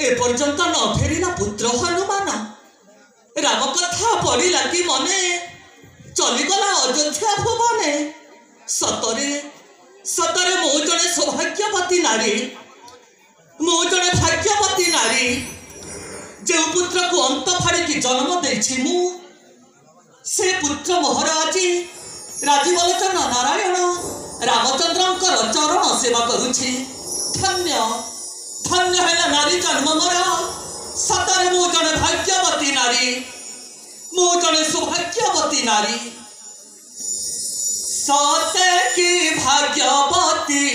एपर्यंत न फेरिला पुत्र हनुमान राम कथा पड़िला कि मने चलीगला अयोध्या भुवने सतरे सतरे मो जड़े सौभाग्यवती नारी मो जड़े भाग्यवती नारी जो पुत्र को अंत फाड़ी जन्म देछि मु से पुत्र मोहर आज राजीवलोचन नारायण रामचंद्र चरण सेवा करुछि। धन्य धन्य है नारी जन्म मोर सतरे मु जड़े भाग्यवती नारी मु जड़े सौभाग्यवती नारी सते की भाग्यवती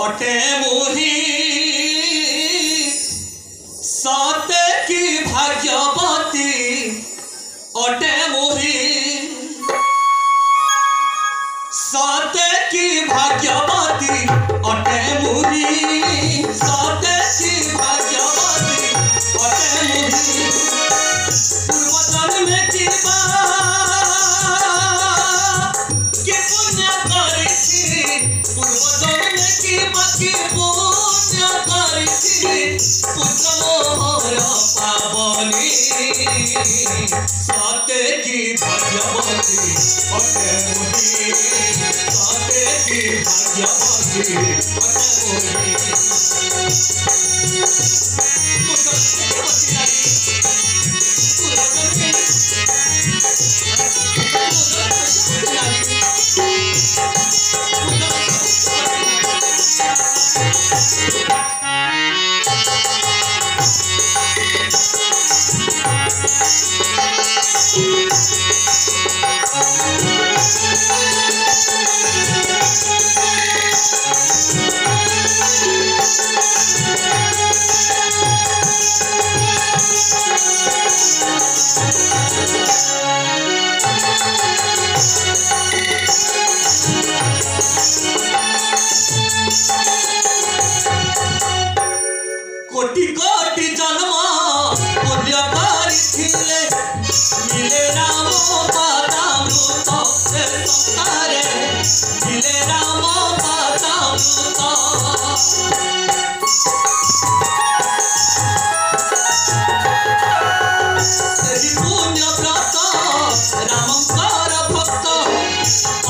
अटे मुही सते की भाग्यवती अटे मुही सते की भाग्यवती अटे मुही सते की भाग्यवती अटे मुही पूर्व जन्म की सते की भाग्यवती अटे मुही सते की भाग्यवती कोटि कोटि जन्म मूल्य करिथिले मिले राम पदामृत संसारे मिले राम पदामृत सेहि पुण्य व्रत रामंकर भक्त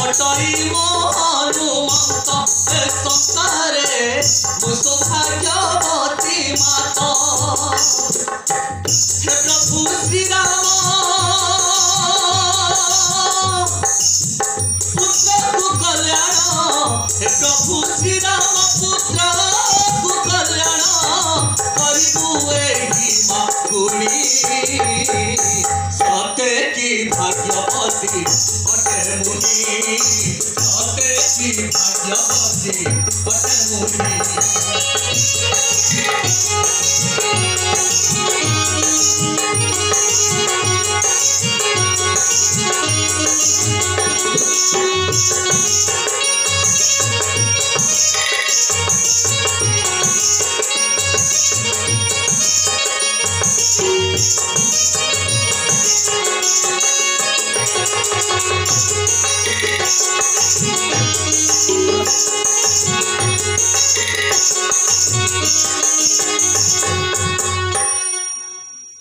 अटई मो हनुमंत संसारे मु सौभाग्यवती माता हे प्रभु श्री राम पुत्र को कल्याण हे प्रभु श्री राम पुत्र को कल्याण करिबु एहि माकुनी सते की भाग्यवती अटे मुनि सते की भाग्यवती अटे मुनि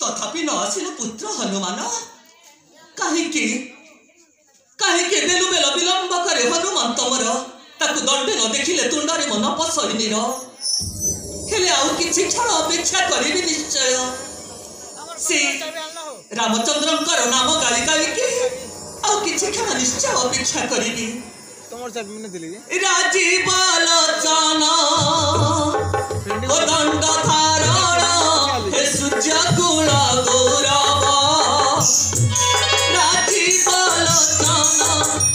तथापि न आसिल पुत्र हनुमान कहीं देलु बेल विलंब करे हनुमंत मोर ताकु दंडे न देखिले तुंडारे मन पसरिनीर हेले आउ किछि क्षण अपेक्षा करिबि निश्चय से रामचंद्रंकर नाम गाली गाली के आउ किछि क्षण निश्चय अपेक्षा करिबि राजीव लोचन ओ दंड धारण हे सूर्य गुण गौरव राजीव लोचन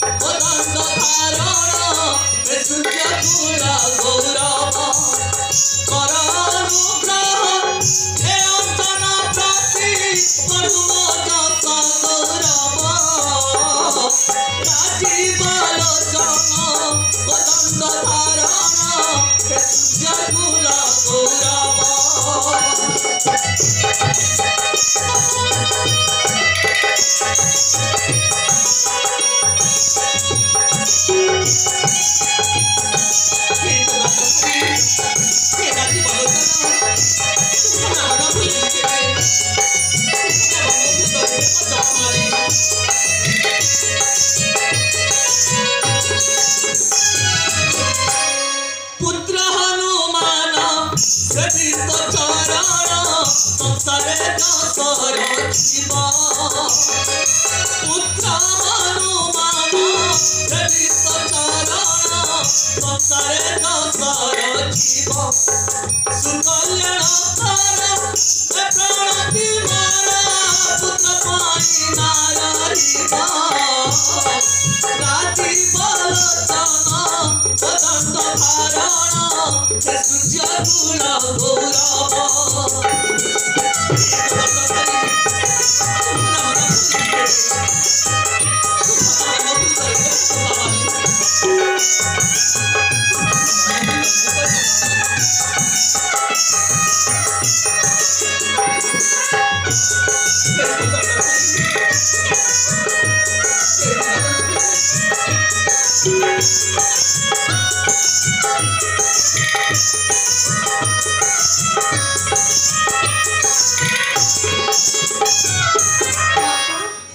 ओ दंड धारण हे सूर्य गुण गौरव कर अनुग्रह हे अंजना प्रति अनुमोद गौरव राजीव लोचन ओ दंड धारण हे सूर्य गुण गौरव पुत्र हनुमान सहित चरण संसारे दशर शिव पुत्र हनुमान सहित चरण संसारे दशर शिव सुकल्याण प्रणति मारा पुत्र पाई नारिब राजीव लोचन वदंत धारण सूर्य गुण गौरव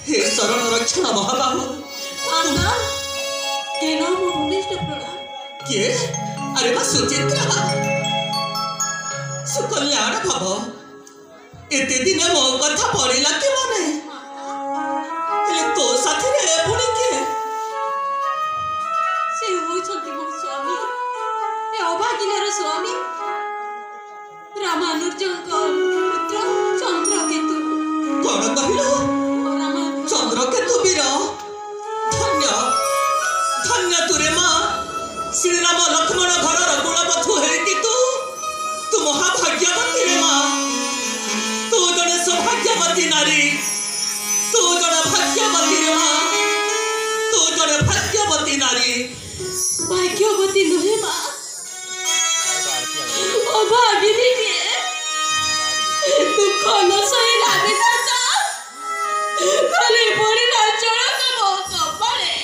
हे शरण रक्षण महाबाहु किए अरे बा सुचित्रा सुकल्याण भव एते दिन मो कथा पड़िला कि मने हेले तो साथी रे पुणी किए से होइछन्ति मोर स्वामी ए अभागिनार स्वामी रामानुजंक पुत्र चंद्रकेतु कौन कहिलो चंद्रकेतु वीर धन्य धन्य तुरे माँ श्री राम लक्ष्मण घर कुलपथु है तू महाभाग्यवती रे माँ तू जड़े सौभाग्यवती नारी तू जड़े भाग्यवती रे माँ तू जड़े भाग्यवती नारी भाग्यवती नुहे माँ अभागिनी दुख न सही लागे था खाली पड़ी ना चढ़ा तो कपड़े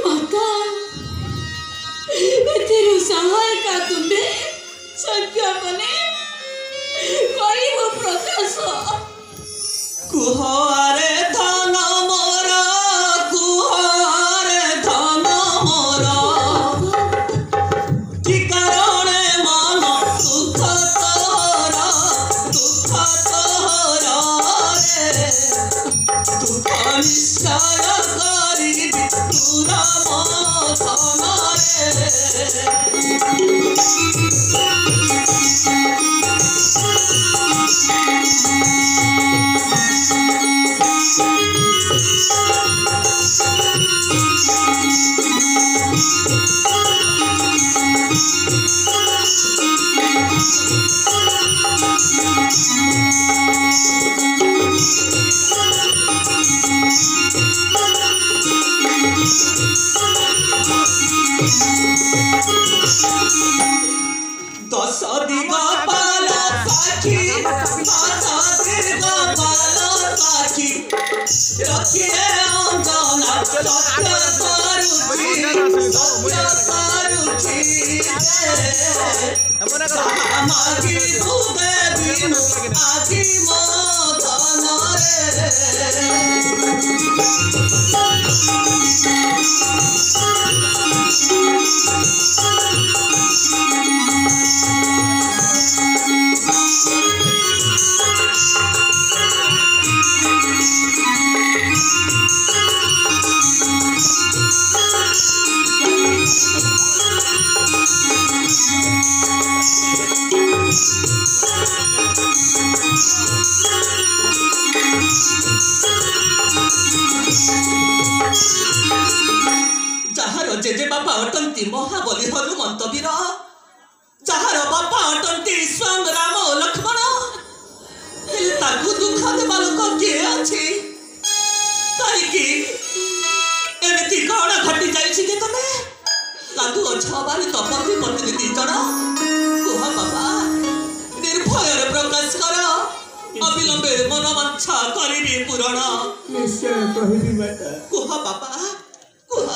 माता तेरे सहायता तुम्हें सत्य बने कोई वो प्रकाश कुहारे धन मोरा कुहारे धन मोरा कि कारणे मन दुख तोरा रे दुख निश्चय करी तुरा धन दस दिगपाल साखी रखिए अंजना सत्य करुची मागी देवी आदि मदन जहार जेजे बापा अटंती महाबली हनुमंत वीर जहार बापा अटंती स्वयं राम लक्ष्मण ताकू दुख देवा लोक किए अच्छी कहीं एमती कौन घटी जाइए तमे लादू अछबारी तपती पत्नी दी जन कुह बाबा निर्भय प्रकाश कर अविलंबे मन मंछा करी पूरण निश्चय कहबी माता कुह बाबा कुह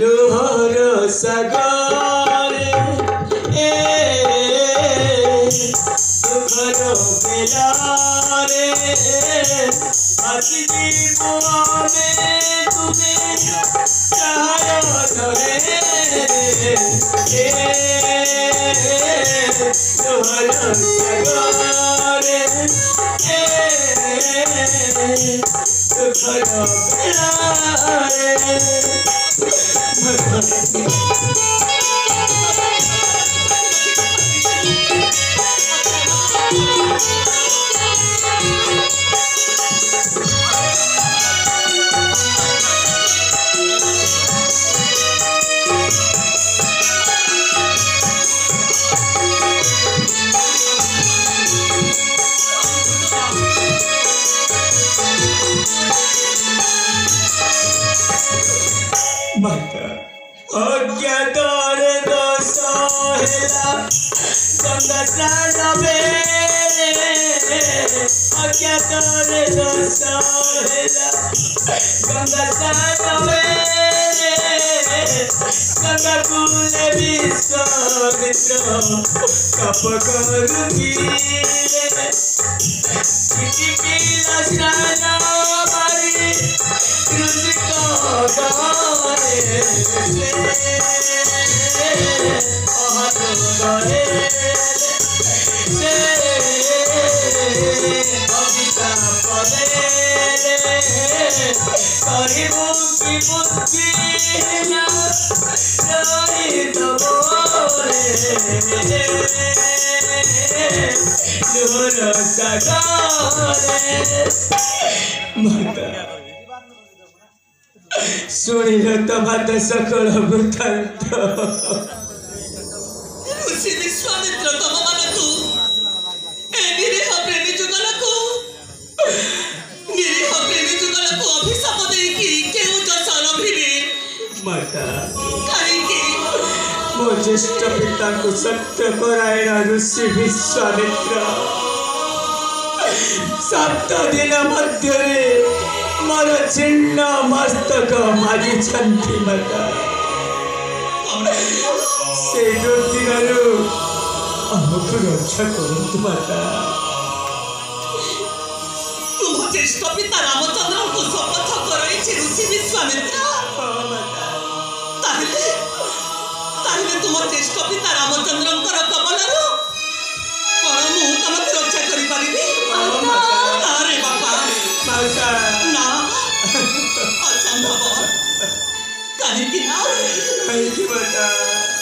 लोहर सागर दुखर बेलारे आसि मोने तुम्हें सहाय धरे लोहर सागर दुखर बेलारे अज्ञातर दोष हेला गंगा स्नान बेले अज्ञातर दोष हेला गंगा स्नान बेले गंगा कूले विश्वामित्र तप करुଥିଲେ चिकिला स्नान मारी ऋषि सुनिल तो मत सकल वृत्तांत ऋषि विश्वामित्र तम मानकु ए निरीह प्रेमी जुगलकु अभिशाप देकी केउ जसन भिरे माता काहेकि मो ज्येष्ठ पिता को सत्य करायण ऋषि विश्वामित्र 7 दिन मध्य मोर छिन्न मस्तक मारी छंती माता से ज्योतिरु हमको रक्षा करंतु माता तुम ज्येष्ठ पिता रामचंद्र को शपथ कराई ऋषि विश्वामित्र ताहले तुम ज्येष्ठ पिता रामचंद्र कमलर कौन मु तुमको रक्षा करि परिबी अरे बापा माता ना असंभव काहेकि माता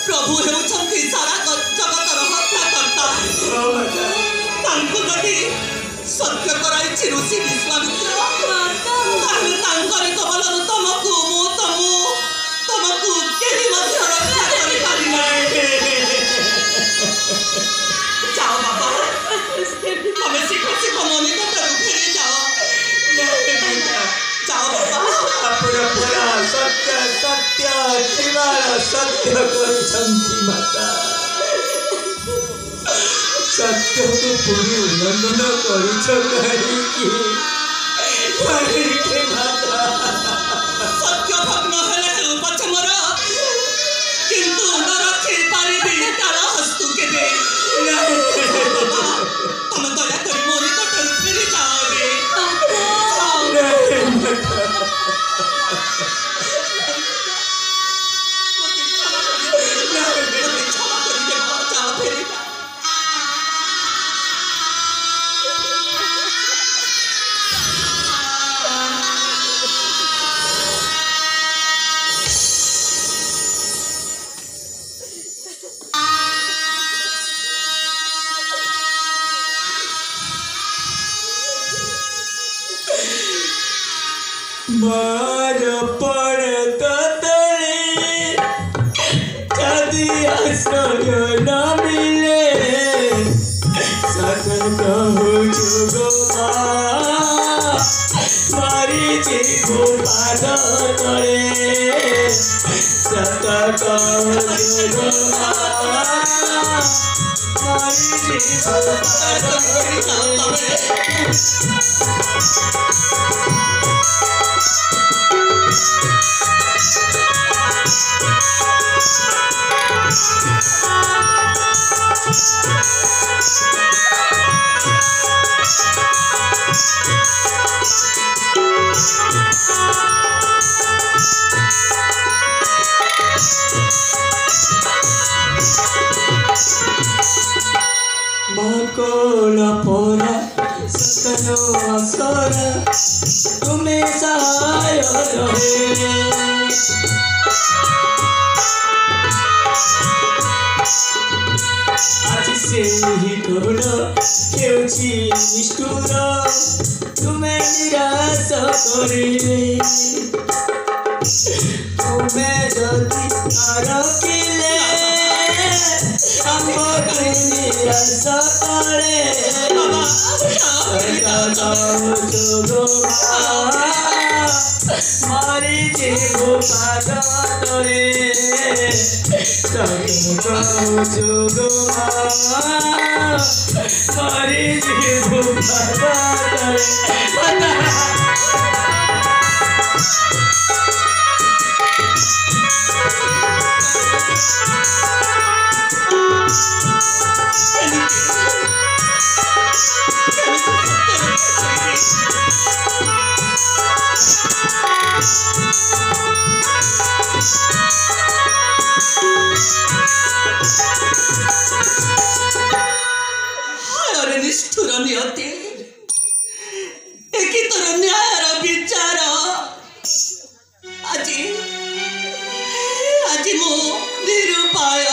प्रभु हेउछन्ति सारा जगतर हत्याकर्ता तांको जदि सत्य कराई ऋषि विश्वामित्र ताहले तांकर कमलर तुमको तुमको केही मध्य रक्षा करि पारि नाही जाओ बाबा हमें शीघ्र मनी को फेरी जाओ जाओ बाबा पूरा सत्य सत्य शिवार सत्य करछन्ति माता सत्य को पूरी उल्लंघन करिछ काहेकि माता सत्य भग्न हेले पछमर किंतु नरखे पारिबी तार हस्तु केबे तुम दया करी मोरी कटर फेरी जाओ रे मार पड़त तले यदि आश्रय न मिले सतत हो जुगमा मारी जीवो पाद तले सतत हो जुगमा मारी जीवो Makola pora sakano asara tume sahayo rahe आज से ही थोड़ा केउची निष्ठुरा तुम्हें निराश करिले तुम्हें जति आरकिले हमको निराश करे बाबा मारी जीव पाद तोरे जोग मारी जीव पाद तोरे हायर निष्ठुर नियति एकी तोर न्यायर विचार आज आज मु निरुपाय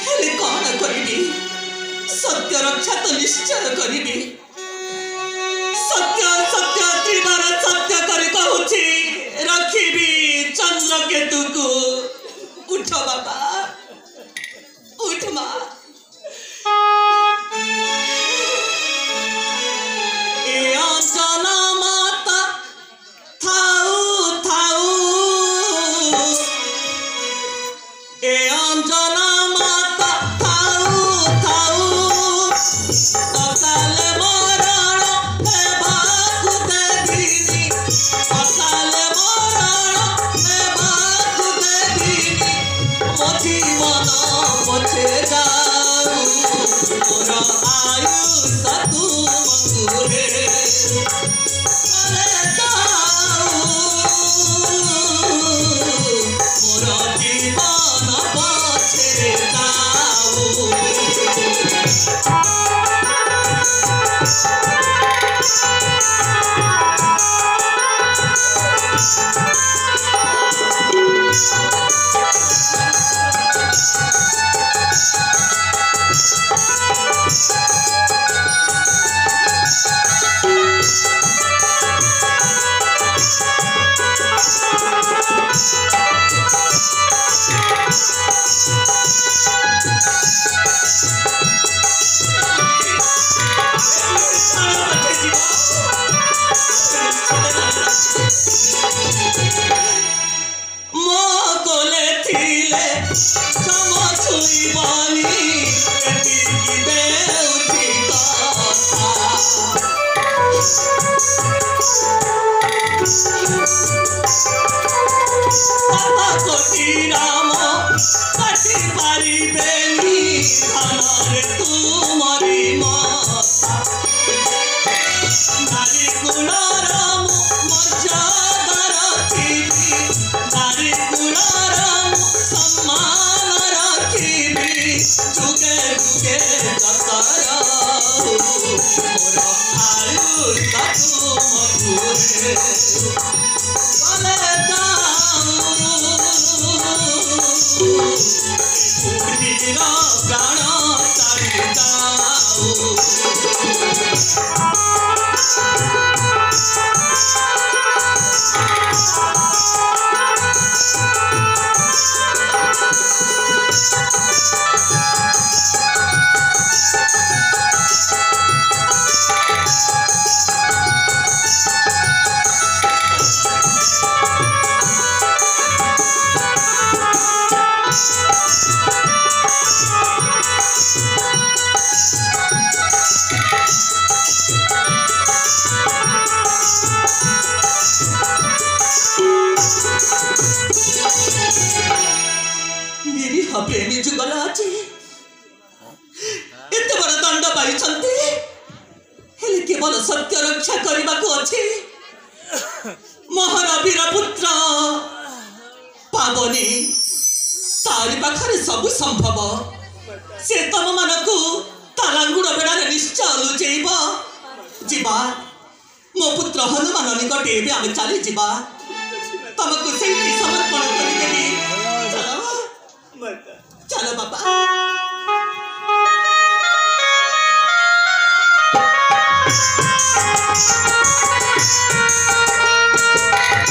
हेले कौन करिबी सत्य रक्षा तो निश्चय करिबी सत्य सत्य त्रिबार सत्य करी कहूची रखिबी चंद्रकेतु को उठ बाबा उठ माँ ए अंजना माता थाऊ थाऊ ए अंजना माता थाऊ थाऊ अकाल मरण हेबाकु देबिनी अकाल मरण हेबाकु देबिनी मो जीवन पछे जाऊ मोर आयु सतु मधुरे करे जाऊ मोर जीवन पछे जाऊ मो कोले थिले सम छुईबनी एतिकी देउठी कथा सता कोटी राम काटी पारिबेनी धनरे तुमरी माता नारी गुणर मर्यादा रखिबी नारी गुणर सम्मान रखिबी जुगे जुगे दशर मोर आयु सतु मधुरे कले बुढ़ीर प्राण छाड़ी जाऊ एते बड़ दंड पाइछंती हेले केवल सत्य रक्षा करने को अच्छे महारवीर पुत्र पावनी तारी पाखरे सब संभव से तम मानकु तालांगुड़ बेड़ा निश्चय लुचेब जीवा मो पुत्र हनुमान निकटे भी आम चली जीवा तुमको से समर्पण करदेवी चलो चलो बाबा